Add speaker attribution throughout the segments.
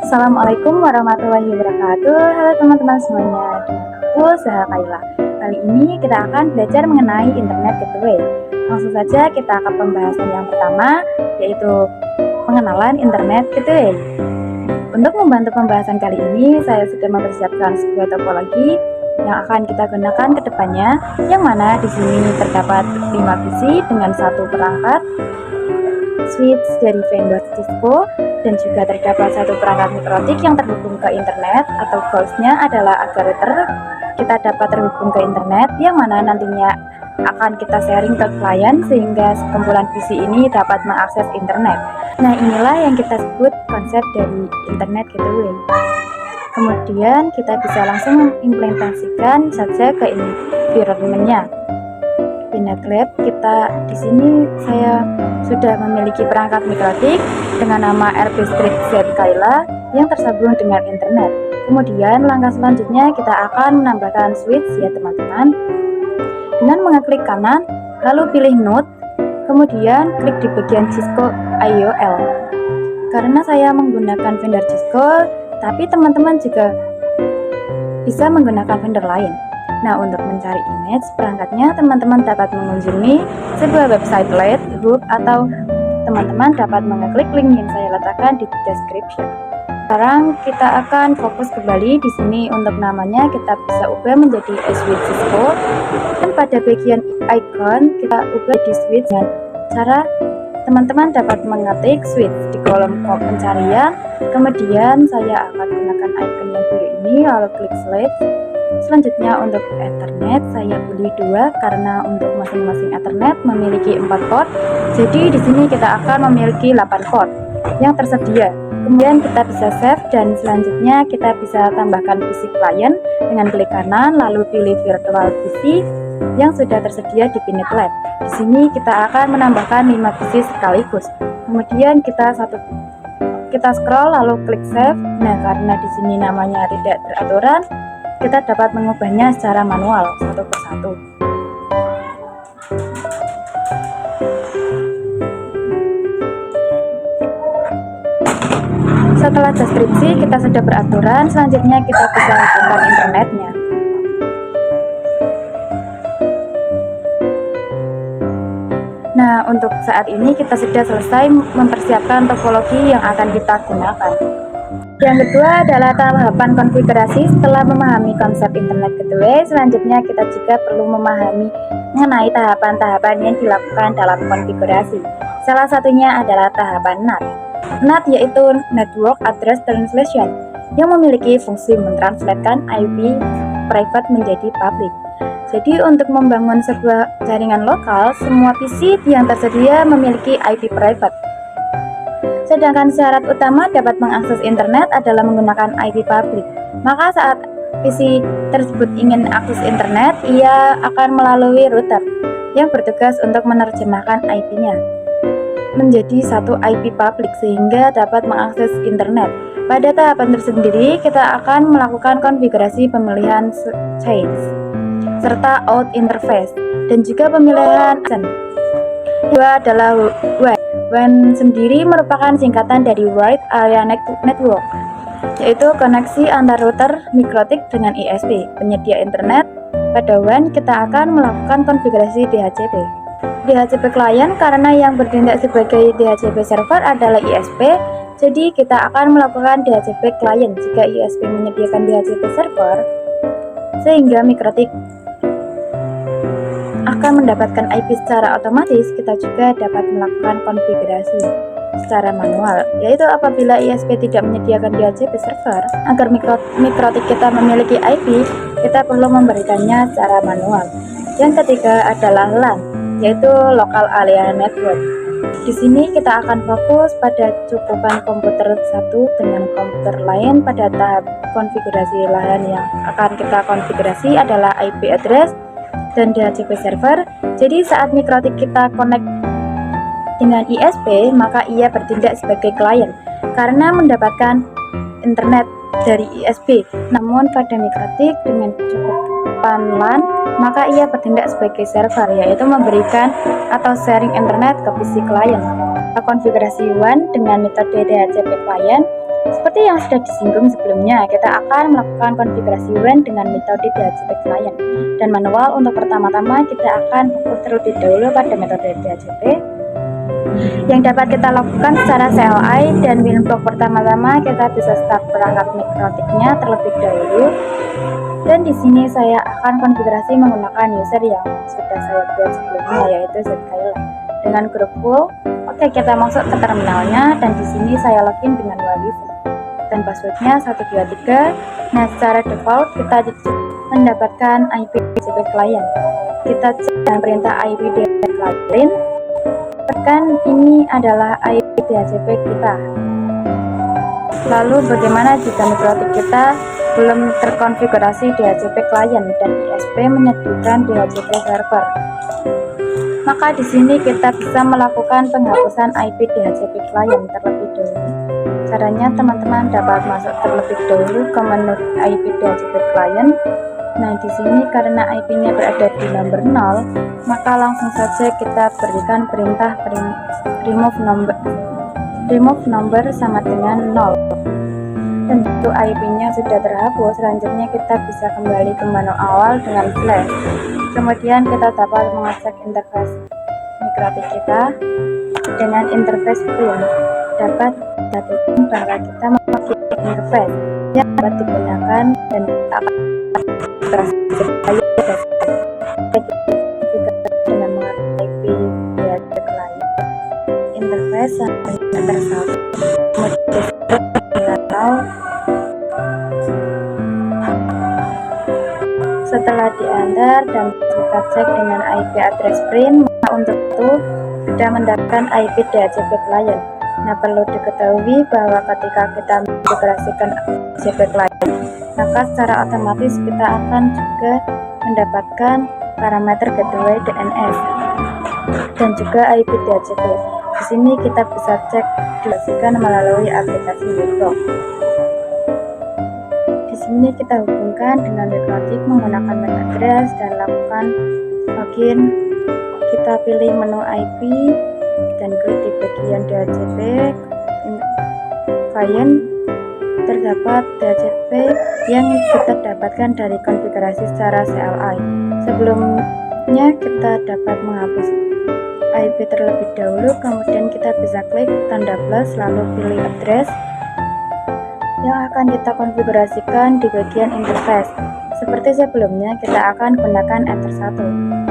Speaker 1: Assalamualaikum warahmatullahi wabarakatuh. Halo teman-teman semuanya, dengan aku Zaha Kaila. Kali ini kita akan belajar mengenai Internet Gateway. Langsung saja kita ke pembahasan yang pertama, yaitu pengenalan Internet Gateway. Untuk membantu pembahasan kali ini, saya sudah mempersiapkan sebuah topologi yang akan kita gunakan ke depannya, yang mana di sini terdapat 5 PC dengan satu perangkat switch dari vendor Cisco, dan juga terdapat satu perangkat mikrotik yang terhubung ke internet, atau goalsnya adalah agar kita dapat terhubung ke internet, yang mana nantinya akan kita sharing ke klien sehingga sekumpulan PC ini dapat mengakses internet. Nah, inilah yang kita sebut konsep dari Internet Gateway. Kemudian kita bisa langsung mengimplementasikan saja ke environment-nya. Di NetLab kita di sini saya sudah memiliki perangkat mikrotik dengan nama RP Street Z Kaila yang tersambung dengan internet. Kemudian langkah selanjutnya kita akan menambahkan switch ya teman-teman. Dengan mengeklik kanan, lalu pilih node, kemudian klik di bagian Cisco IOL. Karena saya menggunakan vendor Cisco, tapi teman-teman juga bisa menggunakan vendor lain. Nah, untuk mencari image perangkatnya, teman-teman dapat mengunjungi sebuah website LED Hub, atau teman-teman dapat mengeklik link yang saya letakkan di description. Sekarang kita akan fokus kembali di sini. Untuk namanya kita bisa ubah menjadi switch Cisco, dan pada bagian icon kita ubah di switch dengan cara teman-teman dapat mengetik switch di kolom pencarian. Kemudian saya akan gunakan icon yang biru ini, lalu klik select. Selanjutnya untuk Ethernet saya pilih 2 karena untuk masing-masing Ethernet memiliki 4 port. Jadi di sini kita akan memiliki 8 port yang tersedia. Kemudian kita bisa save, dan selanjutnya kita bisa tambahkan PC client dengan klik kanan lalu pilih virtual PC yang sudah tersedia di NetLab. Di sini kita akan menambahkan 5 PC sekaligus. Kemudian kita scroll lalu klik save. Nah, karena di sini namanya tidak beraturan, kita dapat mengubahnya secara manual satu persatu. Setelah deskripsi kita sudah beraturan, selanjutnya kita bisa hubungkan internetnya. Nah, untuk saat ini kita sudah selesai mempersiapkan topologi yang akan kita gunakan. Yang kedua adalah tahapan konfigurasi. Setelah memahami konsep Internet Gateway, selanjutnya kita juga perlu memahami mengenai tahapan-tahapan yang dilakukan dalam konfigurasi. Salah satunya adalah tahapan NAT. NAT yaitu Network Address Translation, yang memiliki fungsi mentranslatekan IP private menjadi public. Jadi untuk membangun sebuah jaringan lokal, semua PC yang tersedia memiliki IP private. Sedangkan syarat utama dapat mengakses internet adalah menggunakan IP public. Maka saat PC tersebut ingin akses internet, ia akan melalui router yang bertugas untuk menerjemahkan IP-nya menjadi satu IP public sehingga dapat mengakses internet. Pada tahapan tersendiri, kita akan melakukan konfigurasi pemilihan change serta out interface dan juga pemilihan option. Kedua adalah WAN. WAN sendiri merupakan singkatan dari Wide Area Network, yaitu koneksi antar router mikrotik dengan ISP, penyedia internet. Pada WAN kita akan melakukan konfigurasi DHCP. DHCP client karena yang bertindak sebagai DHCP server adalah ISP, jadi kita akan melakukan DHCP client jika ISP menyediakan DHCP server, sehingga mikrotik akan mendapatkan IP secara otomatis. Kita juga dapat melakukan konfigurasi secara manual, yaitu apabila ISP tidak menyediakan DHCP server. Agar mikrotik kita memiliki IP, kita perlu memberikannya secara manual. Yang ketiga adalah LAN, yaitu Local Area Network. Di sini kita akan fokus pada cukupan komputer satu dengan komputer lain. Pada tahap konfigurasi LAN yang akan kita konfigurasi adalah IP address dan DHCP server. Jadi saat mikrotik kita connect dengan ISP, maka ia bertindak sebagai klien karena mendapatkan internet dari ISP. Namun pada mikrotik dengan cukupan LAN, maka ia bertindak sebagai server, yaitu memberikan atau sharing internet ke PC klien. Konfigurasi WAN dengan metode DHCP klien. Seperti yang sudah disinggung sebelumnya, kita akan melakukan konfigurasi WAN dengan metode DHCP klien. Dan manual untuk pertama-tama kita akan fokus terlebih dahulu pada metode DHCP yang dapat kita lakukan secara CLI. Dan untuk pertama-tama kita bisa start perangkat mikrotiknya terlebih dahulu. Dan di sini saya akan konfigurasi menggunakan user yang sudah saya buat sebelumnya, yaitu Zkaila dengan grup full. Oke, kita masuk ke terminalnya dan di sini saya login dengan WiFi dan passwordnya 123. Nah, secara default kita mendapatkan IP DHCP klien. Kita cek dengan perintah IP DHCP klien. Tekan ini adalah IP DHCP kita. Lalu bagaimana jika mikrotik kita belum terkonfigurasi DHCP klien dan ISP menyediakan DHCP server? Maka di sini kita bisa melakukan penghapusan IP DHCP klien terlebih dahulu. Caranya teman-teman dapat masuk terlebih dahulu ke menu IP DHCP klien. Nah, di sini karena IP-nya berada di nomor 0, maka langsung saja kita berikan perintah remove number sama dengan 0. Dan untuk IP-nya sudah terhapus, selanjutnya kita bisa kembali ke menu awal dengan flash. Kemudian kita dapat mengecek interface mikrotik kita dengan interface print. Dapat dipastikan bahwa kita memakai interface yang dapat digunakan dan akan dengan menggunakan IP DHCP klien. Interface yang tersalur setelah diantar dan kita cek dengan IP address print, maka untuk itu sudah mendapatkan IP DHCP klien. Nah, perlu diketahui bahwa ketika kita mengintegrasikan DHCP klien, maka secara otomatis kita akan juga mendapatkan parameter gateway DNS dan juga IP DHCP. Di sini kita bisa cek dilakukan melalui aplikasi Webrock. Di sini kita hubungkan dengan mikrotik menggunakan MAC address dan lakukan login. Kita pilih menu IP dan klik di bagian DHCP klien. Terdapat DHCP yang kita dapatkan dari konfigurasi secara CLI. Sebelumnya kita dapat menghapus IP terlebih dahulu, kemudian kita bisa klik tanda plus lalu pilih address yang akan kita konfigurasikan di bagian interface. Seperti sebelumnya, kita akan gunakan enter 1.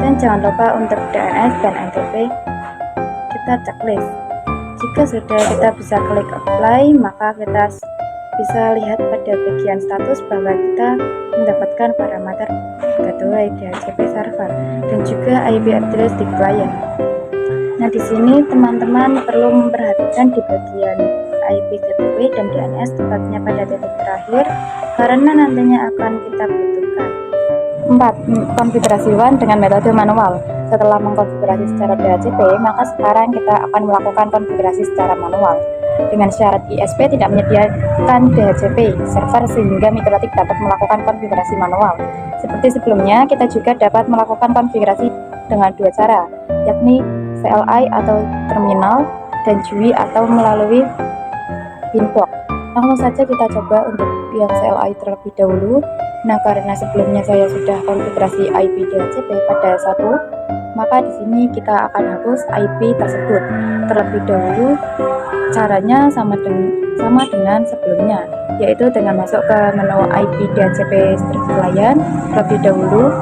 Speaker 1: Dan jangan lupa untuk DNS dan NTP kita checklist. Jika sudah, kita bisa klik apply, maka kita bisa lihat pada bagian status bahwa kita mendapatkan parameter gateway DHCP server dan juga IP address di klien. Nah, di sini teman-teman perlu memperhatikan di bagian IP gateway dan DNS tepatnya pada titik terakhir karena nantinya akan kita butuhkan. 4. Konfigurasi WAN dengan metode manual. Setelah mengkonfigurasi secara DHCP, maka sekarang kita akan melakukan konfigurasi secara manual. Dengan syarat ISP tidak menyediakan DHCP server sehingga mikrotik dapat melakukan konfigurasi manual. Seperti sebelumnya, kita juga dapat melakukan konfigurasi dengan dua cara, yakni CLI atau terminal dan GUI atau melalui pinbox. Langsung saja kita coba untuk yang CLI terlebih dahulu. Nah, karena sebelumnya saya sudah konfigurasi IP DHCP pada 1, maka di sini kita akan hapus IP tersebut terlebih dahulu. Caranya sama dengan sebelumnya, yaitu dengan masuk ke menu IP DHCP klien terlebih dahulu.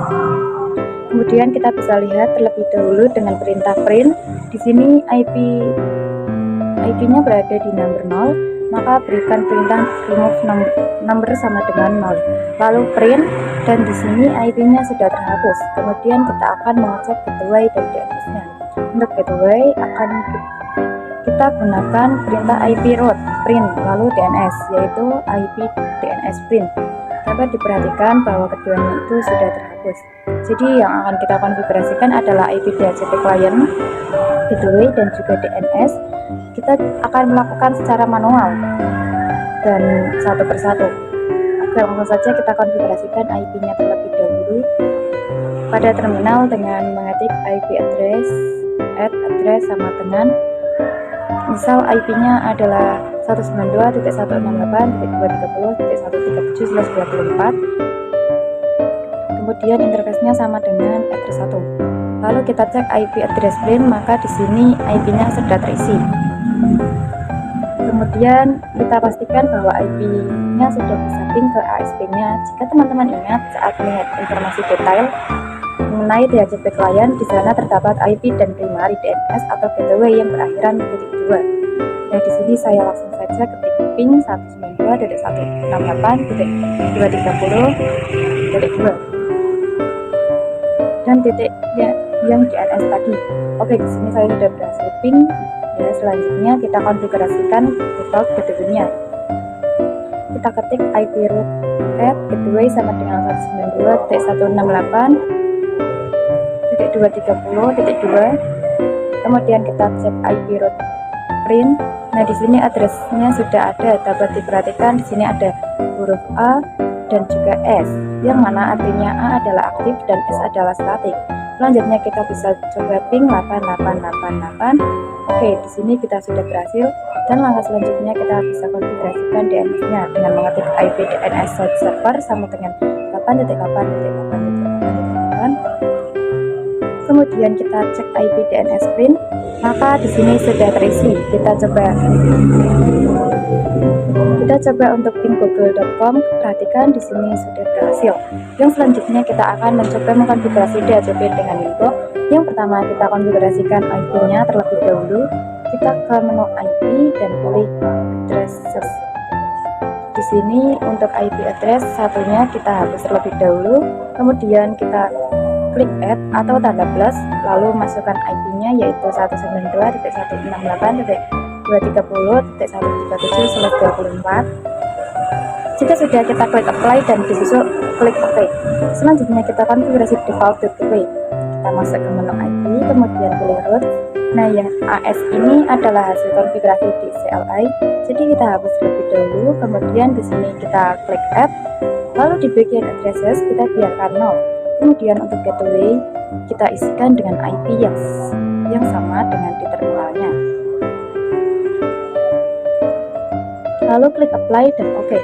Speaker 1: Kemudian kita bisa lihat terlebih dahulu dengan perintah print. Di sini IP-nya berada di nomor 0, maka berikan perintah remove number sama dengan 0. Lalu print dan di sini IP-nya sudah terhapus. Kemudian kita akan mengecek gateway dan DNS-nya. Untuk gateway akan kita gunakan perintah IP route print lalu DNS, yaitu IP DNS print. Dapat diperhatikan bahwa keduanya itu sudah terhapus. Jadi yang akan kita konfigurasikan adalah IP DHCP klien, gateway dan juga DNS. Kita akan melakukan secara manual dan satu persatu. Oke, langsung saja kita konfigurasikan IP-nya terlebih dahulu. pada terminal dengan mengetik IP address sama dengan misal IP-nya adalah 192.168.230.137/24. Kemudian interface-nya sama dengan address 1. Lalu kita cek IP address bin, maka di sini IP-nya sudah terisi. Kemudian kita pastikan bahwa IP-nya sudah bisa ping ke ASP-nya. Jika teman-teman ingat saat melihat informasi detail mengenai DHCP klien, di sana terdapat IP dan primary DNS atau gateway yang berakhiran .2. Nah, di sini saya langsung saja ketik ping 192.168.230.2 dan titik yang DNS tadi. Oke, di sini saya sudah berhasil ping. Ya, selanjutnya kita konfigurasikan default gateway-nya. Kita ketik IP root gateway sama dengan 192.168.230.2. Kemudian kita cek IP root print. Nah, di sini address-nya sudah ada. Dapat diperhatikan di sini ada huruf A dan juga S, yang mana artinya A adalah aktif dan S adalah static. Selanjutnya kita bisa coba ping 8888. Oke, di sini kita sudah berhasil, dan langkah selanjutnya kita bisa konfigurasikan DNS-nya dengan mengetik IP DNS server sama dengan 8.8.8.8. Kemudian kita cek IP DNS print, maka di sini sudah terisi. Kita coba untuk ping google.com. Perhatikan di sini sudah berhasil. Yang selanjutnya kita akan mencoba mengkonfigurasi DHCP dengan info. Yang pertama kita konfigurasikan IP-nya terlebih dahulu. Kita ke menu IP dan pilih addresses. Di sini untuk IP address satunya kita hapus terlebih dahulu. Kemudian kita klik add atau tanda plus, lalu masukkan IP-nya yaitu 192.168.230.137/24. Jika sudah, kita klik apply dan disusul klik OK. Selanjutnya kita konfigurasi default gateway. Kita masuk ke menu IP, kemudian pilih root. Nah, yang AS ini adalah hasil konfigurasi di CLI, jadi kita hapus terlebih dahulu. Kemudian di sini kita klik add, lalu di bagian addresses kita biarkan 0. Kemudian untuk gateway kita isikan dengan IP yang sama dengan di terminalnya. Lalu klik apply dan OK.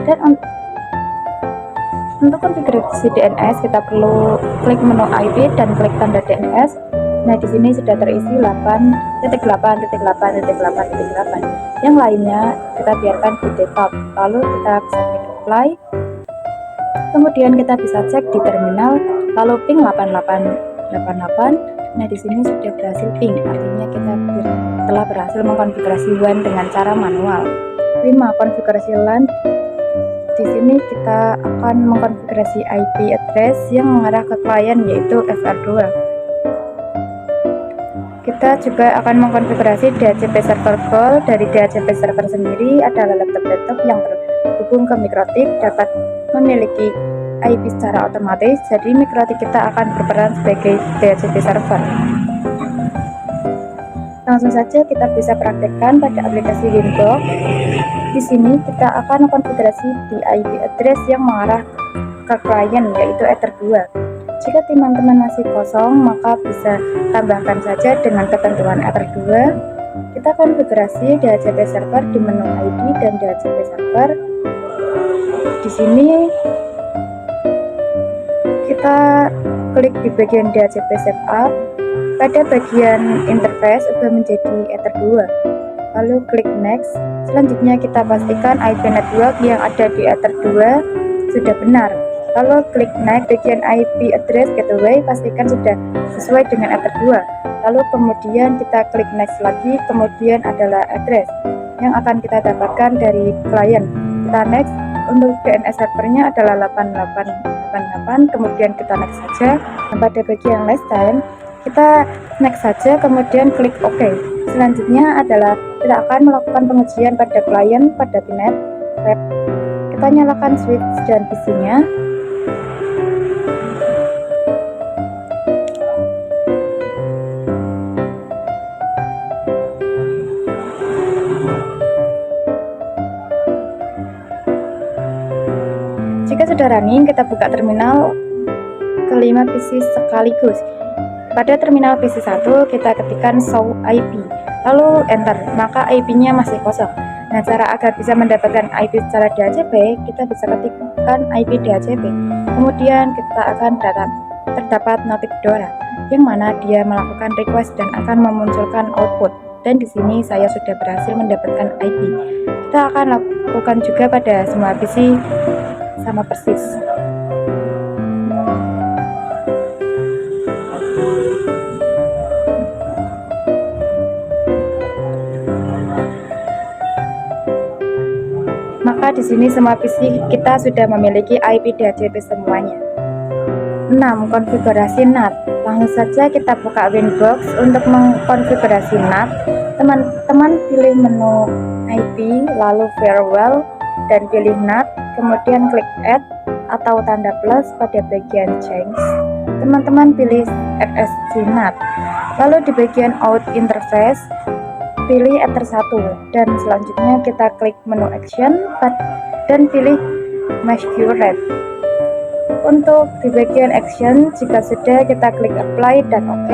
Speaker 1: Dan untuk konfigurasi DNS kita perlu klik menu IP dan klik tanda DNS. Nah, di sini sudah terisi 8.8.8.8.8. Yang lainnya kita biarkan di default. Lalu kita bisa klik apply. Kemudian kita bisa cek di terminal, lalu ping 8888. Nah, di sini sudah berhasil ping, artinya kita telah berhasil mengkonfigurasi WAN dengan cara manual. 5. Konfigurasi LAN. Di sini kita akan mengkonfigurasi IP address yang mengarah ke klien yaitu FR2. Kita juga akan mengkonfigurasi DHCP server call. Dari DHCP server sendiri adalah laptop-laptop yang terhubung ke Mikrotik dapat memiliki IP secara otomatis, jadi Mikrotik kita akan berperan sebagai DHCP server. Langsung saja kita bisa praktekkan pada aplikasi Winbox. Di sini kita akan mengkonfigurasi di IP address yang mengarah ke klien yaitu Ether2. Jika teman-teman masih kosong, maka bisa tambahkan saja dengan ketentuan Ether2. Kita konfigurasi DHCP server di menu ID dan DHCP server. Di sini kita klik di bagian DHCP setup. Pada bagian interface ubah menjadi Ether2. Lalu klik next. Selanjutnya kita pastikan IP network yang ada di Ether2 sudah benar. Lalu klik next. Bagian IP address gateway pastikan sudah sesuai dengan Ether2. Lalu kemudian kita klik next lagi, kemudian adalah address yang akan kita dapatkan dari klien. Kita next. Untuk DNS servernya adalah 8888, kemudian kita next saja. Pada bagian last time kita next saja, kemudian klik OK. Selanjutnya adalah kita akan melakukan pengujian pada klien pada VNet web. Kita nyalakan switch dan PC-nya. Jika sudah running, kita buka terminal, 5 PC sekaligus. Pada terminal PC 1 kita ketikkan show IP, lalu enter, maka IP-nya masih kosong. Nah, cara agar bisa mendapatkan IP secara DHCP, kita bisa ketikkan IP DHCP. Kemudian kita akan terdapat notif Dora, yang mana dia melakukan request dan akan memunculkan output. Dan di sini saya sudah berhasil mendapatkan IP. Kita akan lakukan juga pada semua PC sama persis. Maka di sini semua PC kita sudah memiliki IP DHCP semuanya. 6. Konfigurasi NAT. Langsung saja kita buka Winbox. Untuk mengkonfigurasi NAT, teman-teman pilih menu IP, lalu Firewall, dan pilih NAT, kemudian klik Add atau tanda plus pada bagian Change. Teman-teman pilih FSC NAT, lalu di bagian Out Interface, pilih Ether 1, dan selanjutnya kita klik menu Action dan pilih Mesh Curate. Untuk di bagian Action, jika sudah kita klik Apply dan OK,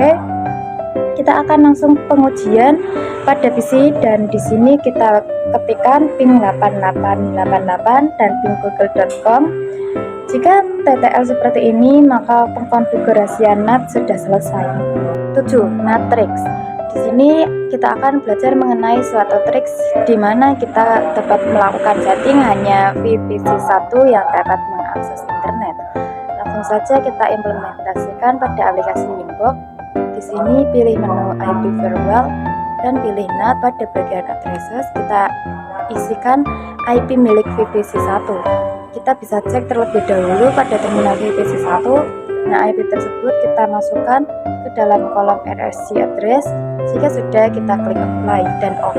Speaker 1: kita akan langsung pengujian pada PC dan di sini kita ketikkan ping 8888 dan ping google.com. Jika TTL seperti ini, maka pengkonfigurasian NAT sudah selesai. 7. Natrix. Di sini kita akan belajar mengenai suatu triks di mana kita dapat melakukan setting hanya VPC 1 yang dapat mengakses internet. Langsung saja kita implementasikan pada aplikasi Winbox. Di sini pilih menu IP Firewall dan pilih NAT. Pada bagian addresses kita isikan IP milik VPC 1. Kita bisa cek terlebih dahulu pada terminal VPC 1. Nah, IP tersebut kita masukkan ke dalam kolom RSC address. Jika sudah, kita klik apply dan OK.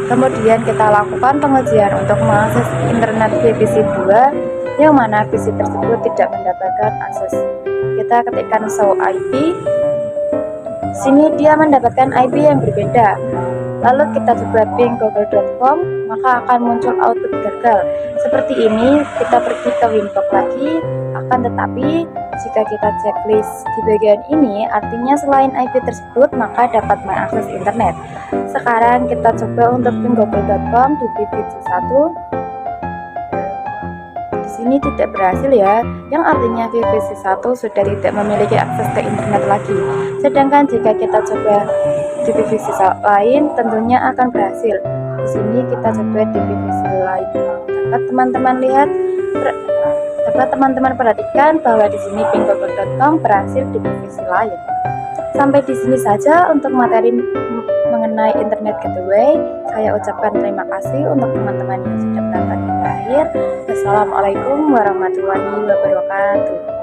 Speaker 1: Kemudian kita lakukan pengujian untuk mengakses internet VPC 2 yang mana PC tersebut tidak mendapatkan akses. Kita ketikkan show IP. Sini dia mendapatkan IP yang berbeda. Lalu kita coba ping google.com, maka akan muncul output gagal. Seperti ini, kita pergi ke Winbox lagi. Akan tetapi jika kita checklist di bagian ini, artinya selain IP tersebut maka dapat mengakses internet. Sekarang kita coba untuk ping google.com di VPC 1. Di sini tidak berhasil ya, yang artinya VPC 1 sudah tidak memiliki akses ke internet lagi. Sedangkan jika kita coba di VPC lain, tentunya akan berhasil. Di sini kita coba di VPC lain. Dapat teman-teman lihat, dapat teman-teman perhatikan bahwa di sini ping google.com berhasil di VPC lain. Sampai di sini saja untuk materi mengenai internet gateway. Saya ucapkan terima kasih untuk teman-teman yang sudah menonton hingga akhir. Wassalamualaikum warahmatullahi wabarakatuh.